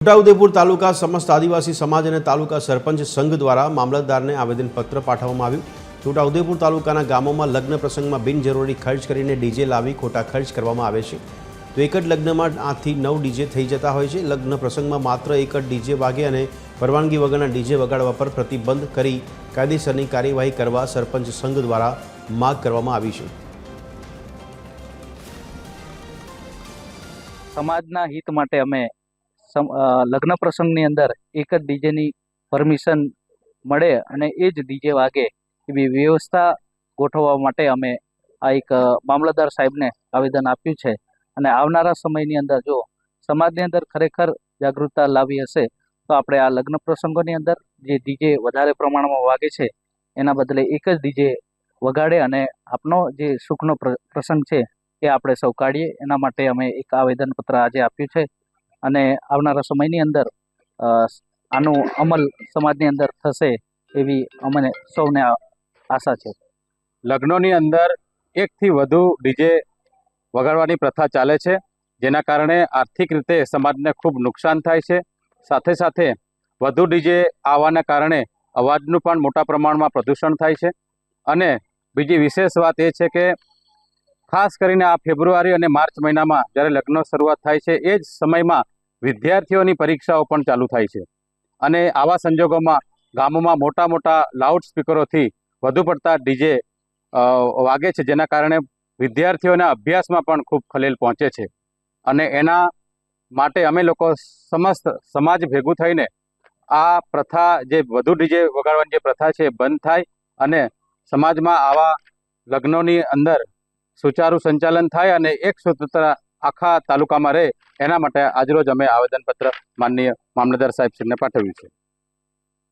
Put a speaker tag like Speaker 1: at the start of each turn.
Speaker 1: છોટાઉદેપુર તાલુકા સમસ્ત આદિવાસી સમાજ અને તાલુકા સરપંચ સંઘ દ્વારા મામલતદારને આવેદનપત્ર પાઠવવામાં આવ્યું। છોટાઉદેપુર તાલુકાના ગામોમાં લગ્ન પ્રસંગમાં બિનજરૂરી ખર્ચ કરીને ડીજે લાવી ખોટા ખર્ચ કરવામાં આવે છે। તો એક જ લગ્નમાં 8 થી 9 ડીજે થઈ જતા હોય છે। લગ્ન પ્રસંગમાં માત્ર એક જ ડીજે વાગે અને પરવાનગી વગરના ડીજે વગાડવા પર પ્રતિબંધ કરી કાયદેસરની કાર્યવાહી કરવા સરપંચ સંઘ દ્વારા માગ કરવામાં આવી છે।
Speaker 2: સમાજના હિત માટે અમે લગ્ન પ્રસંગની અંદર એક જ ડીજેની પરમિશન મળે અને એ જ ડીજે વાગે એવી વ્યવસ્થા ગોઠવવા માટે અમે આ એક મામલતદાર સાહેબને આવેદન આપ્યું છે। અને આવનારા સમયની અંદર જો સમાજની અંદર ખરેખર જાગૃતતા લાવી હશે તો આપણે આ લગ્ન પ્રસંગોની અંદર જે ડીજે વધારે પ્રમાણમાં વાગે છે એના બદલે એક જ ડીજે વગાડે અને આપનો જે સુખનો પ્રસંગ છે એ આપણે સૌ કાઢીએ। એના માટે અમે એક આવેદનપત્ર આજે આપ્યું છે અને આવનારા સમયની અંદર આનો અમલ સમાજની અંદર થશે એવી અમને સૌને આશા છે।
Speaker 3: લગ્નોની અંદર એકથી વધુ ડીજે વગાડવાની પ્રથા ચાલે છે, જેના કારણે આર્થિક રીતે સમાજને ખૂબ નુકસાન થાય છે। સાથે સાથે વધુ ડીજે આવવાના કારણે અવાજનું પણ મોટા પ્રમાણમાં પ્રદૂષણ થાય છે। અને બીજી વિશેષ વાત એ છે કે ખાસ કરીને આ ફેબ્રુઆરી અને માર્ચ મહિનામાં જ્યારે લગ્નો શરૂઆત થાય છે એ જ સમયમાં વિદ્યાર્થીઓની પરીક્ષાઓ પણ ચાલુ થાય છે અને આવા સંજોગોમાં ગામોમાં મોટા મોટા લાઉડ સ્પીકરોથી વધુ પડતા ડીજે વાગે છે, જેના કારણે વિદ્યાર્થીઓના અભ્યાસમાં પણ ખૂબ ખલેલ પહોંચે છે। અને એના માટે અમે લોકો સમસ્ત સમાજ ભેગું થઈને આ પ્રથા જે વધુ ડીજે વગાડવાની જે પ્રથા છે એ બંધ થાય અને સમાજમાં આવા લગ્નોની અંદર સુચારું સંચાલન થાય અને એક સૂત્રતા આખા તાલુકામાં રહે, એના માટે આજરોજ અમે આવેદનપત્ર માનનીય મામલતદાર સાહેબશ્રીને પાઠવ્યું છે।